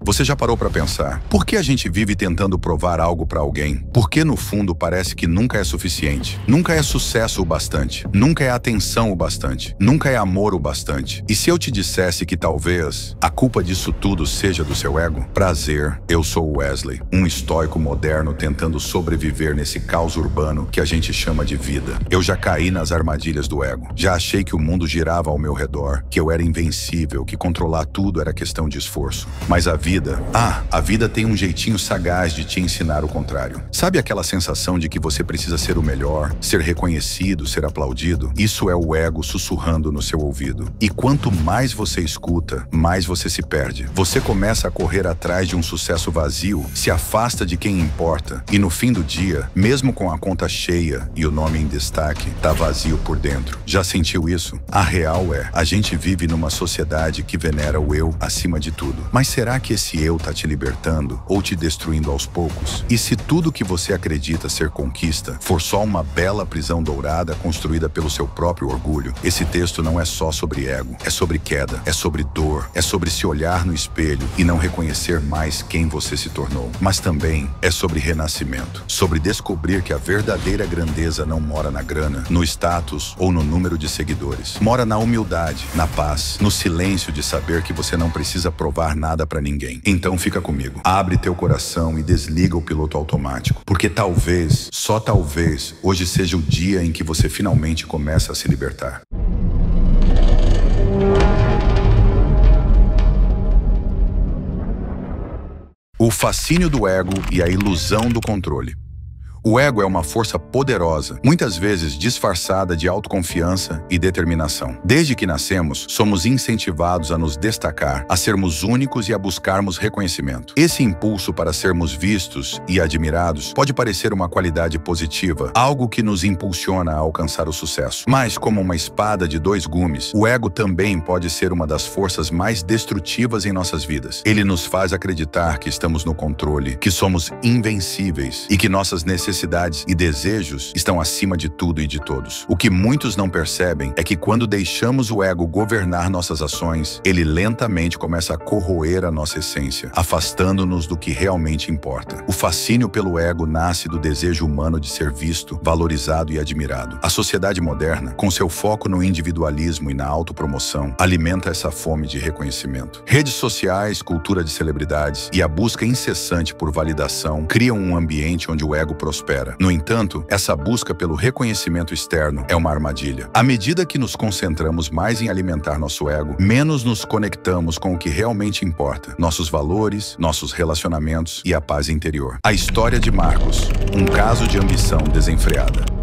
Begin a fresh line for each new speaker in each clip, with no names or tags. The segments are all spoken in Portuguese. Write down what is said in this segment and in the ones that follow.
Você já parou para pensar? Por que a gente vive tentando provar algo para alguém? Porque no fundo parece que nunca é suficiente. Nunca é sucesso o bastante. Nunca é atenção o bastante. Nunca é amor o bastante. E se eu te dissesse que talvez a culpa disso tudo seja do seu ego? Prazer, eu sou Wesley, um estoico moderno tentando sobreviver nesse caos urbano que a gente chama de vida. Eu já caí nas armadilhas do ego. Já achei que o mundo girava ao meu redor, que eu era invencível, que controlar tudo era questão de esforço. Mas a vida tem um jeitinho sagaz de te ensinar o contrário. Sabe aquela sensação de que você precisa ser o melhor, ser reconhecido, ser aplaudido? Isso é o ego sussurrando no seu ouvido. E quanto mais você escuta, mais você se perde. Você começa a correr atrás de um sucesso vazio, se afasta de quem importa, e no fim do dia, mesmo com a conta cheia e o nome em destaque, tá vazio por dentro. Já sentiu isso? A real é, a gente vive numa sociedade que venera o eu acima de tudo. Mas será que esse eu tá te libertando ou te destruindo aos poucos? E se tudo que você acredita ser conquista for só uma bela prisão dourada construída pelo seu próprio orgulho? Esse texto não é só sobre ego, é sobre queda, é sobre dor, é sobre se olhar no espelho e não reconhecer mais quem você se tornou. Mas também é sobre renascimento, sobre descobrir que a verdadeira grandeza não mora na grana, no status ou no número de seguidores. Mora na humildade, na paz, no silêncio de saber que você não precisa provar nada pra ninguém. Então fica comigo. Abre teu coração e desliga o piloto automático. Porque talvez, só talvez, hoje seja o dia em que você finalmente começa a se libertar. O fascínio do ego e a ilusão do controle. O ego é uma força poderosa, muitas vezes disfarçada de autoconfiança e determinação. Desde que nascemos, somos incentivados a nos destacar, a sermos únicos e a buscarmos reconhecimento. Esse impulso para sermos vistos e admirados pode parecer uma qualidade positiva, algo que nos impulsiona a alcançar o sucesso. Mas, como uma espada de dois gumes, o ego também pode ser uma das forças mais destrutivas em nossas vidas. Ele nos faz acreditar que estamos no controle, que somos invencíveis e que nossas necessidades e desejos estão acima de tudo e de todos. O que muitos não percebem é que quando deixamos o ego governar nossas ações, ele lentamente começa a corroer a nossa essência, afastando-nos do que realmente importa. O fascínio pelo ego nasce do desejo humano de ser visto, valorizado e admirado. A sociedade moderna, com seu foco no individualismo e na autopromoção, alimenta essa fome de reconhecimento. Redes sociais, cultura de celebridades e a busca incessante por validação criam um ambiente onde o ego prospera. No entanto, essa busca pelo reconhecimento externo é uma armadilha. À medida que nos concentramos mais em alimentar nosso ego, menos nos conectamos com o que realmente importa, nossos valores, nossos relacionamentos e a paz interior. A história de Marcos, um caso de ambição desenfreada.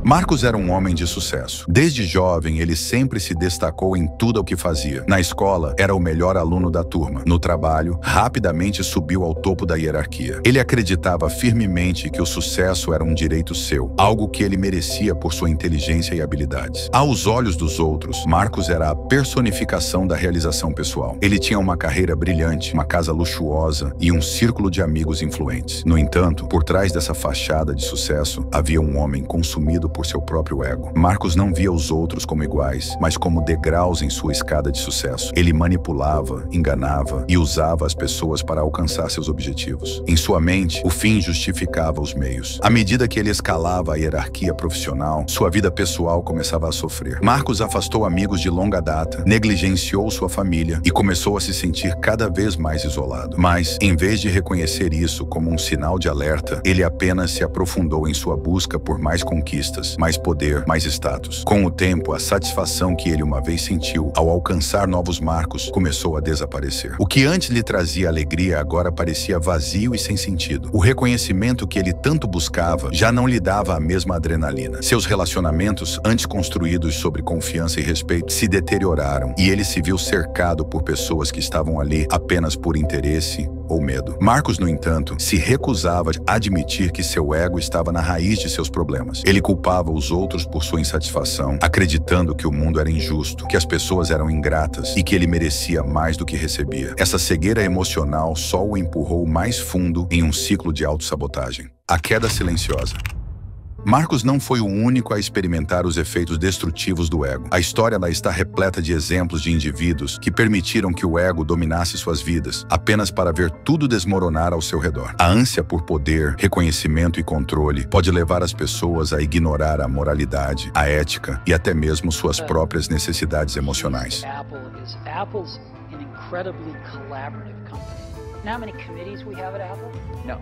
Marcos era um homem de sucesso. Desde jovem, ele sempre se destacou em tudo o que fazia. Na escola, era o melhor aluno da turma. No trabalho, rapidamente subiu ao topo da hierarquia. Ele acreditava firmemente que o sucesso era um direito seu, algo que ele merecia por sua inteligência e habilidades. Aos olhos dos outros, Marcos era a personificação da realização pessoal. Ele tinha uma carreira brilhante, uma casa luxuosa e um círculo de amigos influentes. No entanto, por trás dessa fachada de sucesso, havia um homem consumido por seu próprio ego. Marcos não via os outros como iguais, mas como degraus em sua escada de sucesso. Ele manipulava, enganava e usava as pessoas para alcançar seus objetivos. Em sua mente, o fim justificava os meios. À medida que ele escalava a hierarquia profissional, sua vida pessoal começava a sofrer. Marcos afastou amigos de longa data, negligenciou sua família e começou a se sentir cada vez mais isolado. Mas, em vez de reconhecer isso como um sinal de alerta, ele apenas se aprofundou em sua busca por mais conquistas, mais poder, mais status. Com o tempo, a satisfação que ele uma vez sentiu ao alcançar novos marcos começou a desaparecer. O que antes lhe trazia alegria agora parecia vazio e sem sentido. O reconhecimento que ele tanto buscava já não lhe dava a mesma adrenalina. Seus relacionamentos, antes construídos sobre confiança e respeito, se deterioraram e ele se viu cercado por pessoas que estavam ali apenas por interesse ou medo. Marcos, no entanto, se recusava a admitir que seu ego estava na raiz de seus problemas. Ele culpava os outros por sua insatisfação, acreditando que o mundo era injusto, que as pessoas eram ingratas e que ele merecia mais do que recebia. Essa cegueira emocional só o empurrou mais fundo em um ciclo de autossabotagem. A queda silenciosa. Marcos não foi o único a experimentar os efeitos destrutivos do ego. A história está repleta de exemplos de indivíduos que permitiram que o ego dominasse suas vidas, apenas para ver tudo desmoronar ao seu redor. A ânsia por poder, reconhecimento e controle pode levar as pessoas a ignorar a moralidade, a ética e até mesmo suas próprias necessidades emocionais.
Apple's an incredibly collaborative company. You know how many committees we have at Apple? No.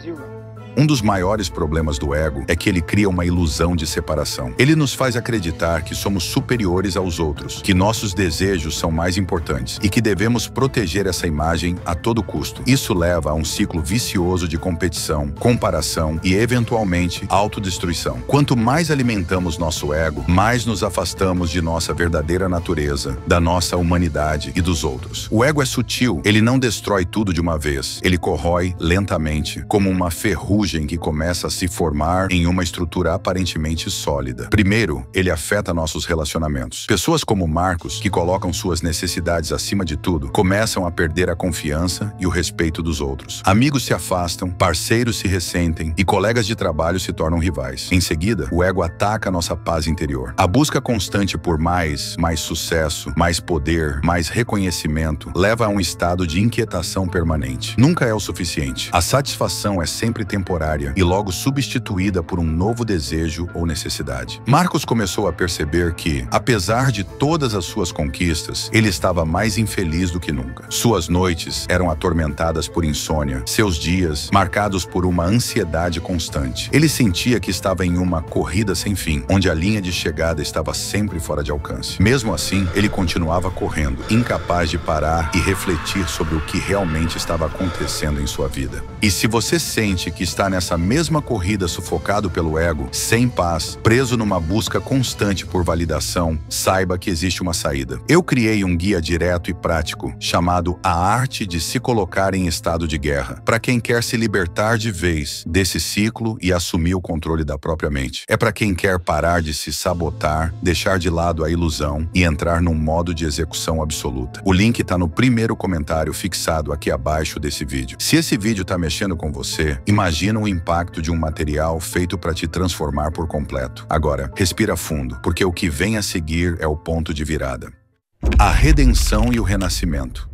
Zero.
Um dos maiores problemas do ego é que ele cria uma ilusão de separação. Ele nos faz acreditar que somos superiores aos outros, que nossos desejos são mais importantes e que devemos proteger essa imagem a todo custo. Isso leva a um ciclo vicioso de competição, comparação e, eventualmente, autodestruição. Quanto mais alimentamos nosso ego, mais nos afastamos de nossa verdadeira natureza, da nossa humanidade e dos outros. O ego é sutil, ele não destrói tudo de uma vez. Ele corrói lentamente, como uma ferrugem que começa a se formar em uma estrutura aparentemente sólida. Primeiro, ele afeta nossos relacionamentos. Pessoas como Marcos, que colocam suas necessidades acima de tudo, começam a perder a confiança e o respeito dos outros. Amigos se afastam, parceiros se ressentem e colegas de trabalho se tornam rivais. Em seguida, o ego ataca nossa paz interior. A busca constante por mais sucesso, mais poder, mais reconhecimento leva a um estado de inquietação permanente. Nunca é o suficiente. A satisfação é sempre temporária e logo substituída por um novo desejo ou necessidade. Marcos começou a perceber que, apesar de todas as suas conquistas, ele estava mais infeliz do que nunca. Suas noites eram atormentadas por insônia, seus dias marcados por uma ansiedade constante. Ele sentia que estava em uma corrida sem fim, onde a linha de chegada estava sempre fora de alcance. Mesmo assim, ele continuava correndo, incapaz de parar e refletir sobre o que realmente estava acontecendo em sua vida. E se você sente que está nessa mesma corrida sufocado pelo ego, sem paz, preso numa busca constante por validação, saiba que existe uma saída. Eu criei um guia direto e prático, chamado A Arte de se Colocar em Estado de Guerra, para quem quer se libertar de vez desse ciclo e assumir o controle da própria mente. É para quem quer parar de se sabotar, deixar de lado a ilusão e entrar num modo de execução absoluta. O link está no primeiro comentário fixado aqui abaixo desse vídeo. Se esse vídeo está mexendo com você, imagina o impacto de um material feito para te transformar por completo. Agora, respira fundo, porque o que vem a seguir é o ponto de virada. A redenção e o renascimento.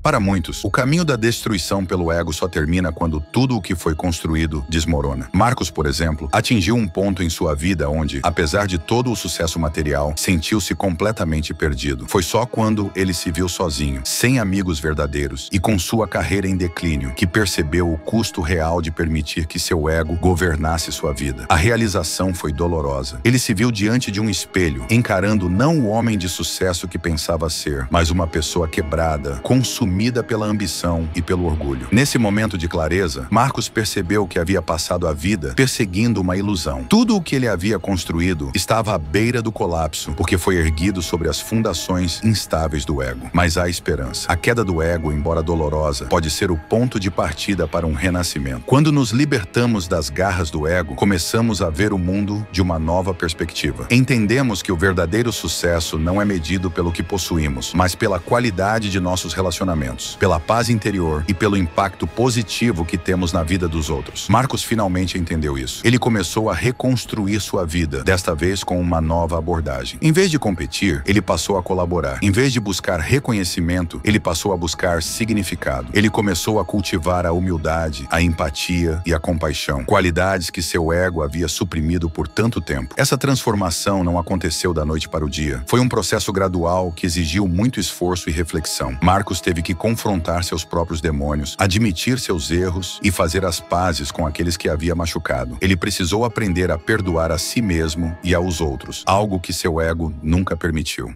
Para muitos, o caminho da destruição pelo ego só termina quando tudo o que foi construído desmorona. Marcos, por exemplo, atingiu um ponto em sua vida onde, apesar de todo o sucesso material, sentiu-se completamente perdido. Foi só quando ele se viu sozinho, sem amigos verdadeiros e com sua carreira em declínio, que percebeu o custo real de permitir que seu ego governasse sua vida. A realização foi dolorosa. Ele se viu diante de um espelho, encarando não o homem de sucesso que pensava ser, mas uma pessoa quebrada, consumida pela ambição e pelo orgulho. Nesse momento de clareza, Marcos percebeu que havia passado a vida perseguindo uma ilusão. Tudo o que ele havia construído estava à beira do colapso, porque foi erguido sobre as fundações instáveis do ego. Mas há esperança. A queda do ego, embora dolorosa, pode ser o ponto de partida para um renascimento. Quando nos libertamos das garras do ego, começamos a ver o mundo de uma nova perspectiva. Entendemos que o verdadeiro sucesso não é medido pelo que possuímos, mas pela qualidade de nossos relacionamentos, pela paz interior e pelo impacto positivo que temos na vida dos outros. Marcos finalmente entendeu isso. Ele começou a reconstruir sua vida, desta vez com uma nova abordagem. Em vez de competir, ele passou a colaborar. Em vez de buscar reconhecimento, ele passou a buscar significado. Ele começou a cultivar a humildade, a empatia e a compaixão, qualidades que seu ego havia suprimido por tanto tempo. Essa transformação não aconteceu da noite para o dia. Foi um processo gradual que exigiu muito esforço e reflexão. Marcos teve que confrontar seus próprios demônios, admitir seus erros e fazer as pazes com aqueles que havia machucado. Ele precisou aprender a perdoar a si mesmo e aos outros, algo que seu ego nunca permitiu.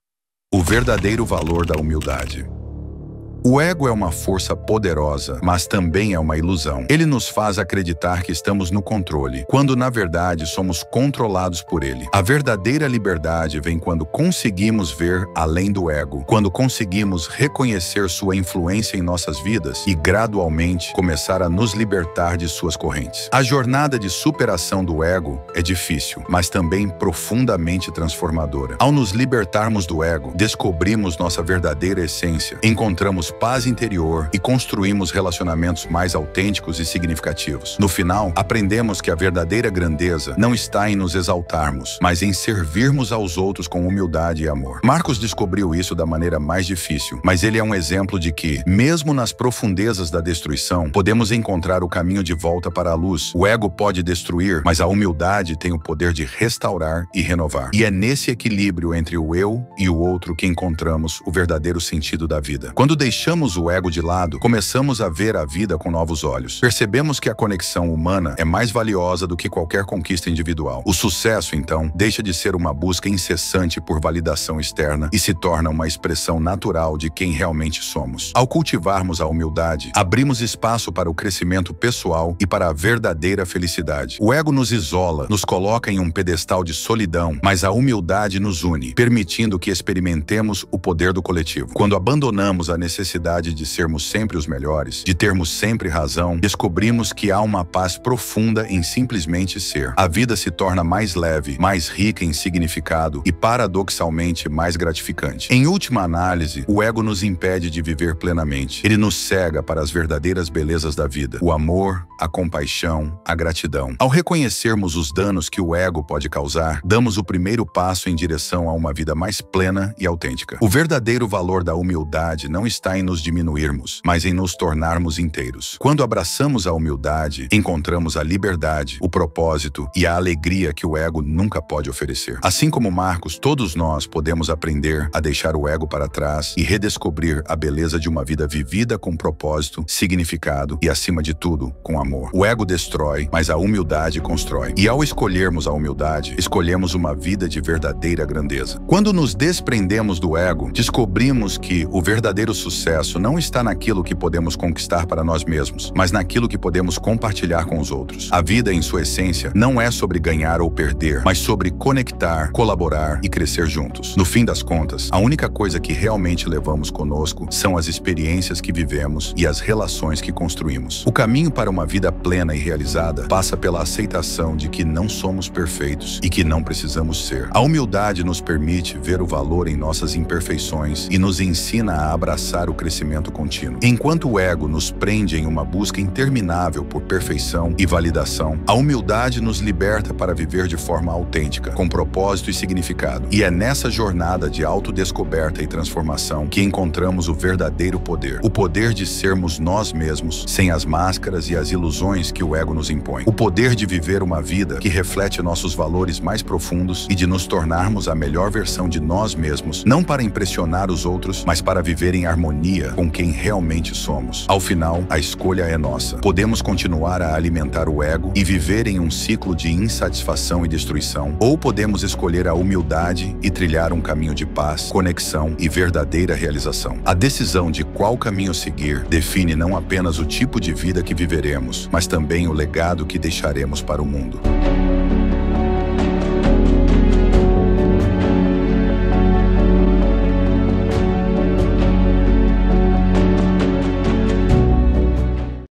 O verdadeiro valor da humildade. O ego é uma força poderosa, mas também é uma ilusão. Ele nos faz acreditar que estamos no controle, quando na verdade somos controlados por ele. A verdadeira liberdade vem quando conseguimos ver além do ego, quando conseguimos reconhecer sua influência em nossas vidas e gradualmente começar a nos libertar de suas correntes. A jornada de superação do ego é difícil, mas também profundamente transformadora. Ao nos libertarmos do ego, descobrimos nossa verdadeira essência, encontramos paz interior e construímos relacionamentos mais autênticos e significativos. No final, aprendemos que a verdadeira grandeza não está em nos exaltarmos, mas em servirmos aos outros com humildade e amor. Marcos descobriu isso da maneira mais difícil, mas ele é um exemplo de que, mesmo nas profundezas da destruição, podemos encontrar o caminho de volta para a luz. O ego pode destruir, mas a humildade tem o poder de restaurar e renovar. E é nesse equilíbrio entre o eu e o outro que encontramos o verdadeiro sentido da vida. Quando deixamos o ego de lado, começamos a ver a vida com novos olhos. Percebemos que a conexão humana é mais valiosa do que qualquer conquista individual. O sucesso, então, deixa de ser uma busca incessante por validação externa e se torna uma expressão natural de quem realmente somos. Ao cultivarmos a humildade, abrimos espaço para o crescimento pessoal e para a verdadeira felicidade. O ego nos isola, nos coloca em um pedestal de solidão, mas a humildade nos une, permitindo que experimentemos o poder do coletivo. Quando abandonamos a necessidade de sermos sempre os melhores, de termos sempre razão, descobrimos que há uma paz profunda em simplesmente ser. A vida se torna mais leve, mais rica em significado e, paradoxalmente, mais gratificante. Em última análise, o ego nos impede de viver plenamente. Ele nos cega para as verdadeiras belezas da vida: o amor, a compaixão, a gratidão. Ao reconhecermos os danos que o ego pode causar, damos o primeiro passo em direção a uma vida mais plena e autêntica. O verdadeiro valor da humildade não está em nos diminuirmos, mas em nos tornarmos inteiros. Quando abraçamos a humildade, encontramos a liberdade, o propósito e a alegria que o ego nunca pode oferecer. Assim como Marcos, todos nós podemos aprender a deixar o ego para trás e redescobrir a beleza de uma vida vivida com propósito, significado e, acima de tudo, com amor. O ego destrói, mas a humildade constrói. E ao escolhermos a humildade, escolhemos uma vida de verdadeira grandeza. Quando nos desprendemos do ego, descobrimos que o verdadeiro sucesso não está naquilo que podemos conquistar para nós mesmos, mas naquilo que podemos compartilhar com os outros. A vida, em sua essência, não é sobre ganhar ou perder, mas sobre conectar, colaborar e crescer juntos. No fim das contas, a única coisa que realmente levamos conosco são as experiências que vivemos e as relações que construímos. O caminho para uma vida plena e realizada passa pela aceitação de que não somos perfeitos e que não precisamos ser. A humildade nos permite ver o valor em nossas imperfeições e nos ensina a abraçar o crescimento contínuo. Enquanto o ego nos prende em uma busca interminável por perfeição e validação, a humildade nos liberta para viver de forma autêntica, com propósito e significado. E é nessa jornada de autodescoberta e transformação que encontramos o verdadeiro poder. O poder de sermos nós mesmos, sem as máscaras e as ilusões que o ego nos impõe. O poder de viver uma vida que reflete nossos valores mais profundos e de nos tornarmos a melhor versão de nós mesmos, não para impressionar os outros, mas para viver em harmonia com quem realmente somos. Ao final, a escolha é nossa. Podemos continuar a alimentar o ego e viver em um ciclo de insatisfação e destruição, ou podemos escolher a humildade e trilhar um caminho de paz, conexão e verdadeira realização. A decisão de qual caminho seguir define não apenas o tipo de vida que viveremos, mas também o legado que deixaremos para o mundo.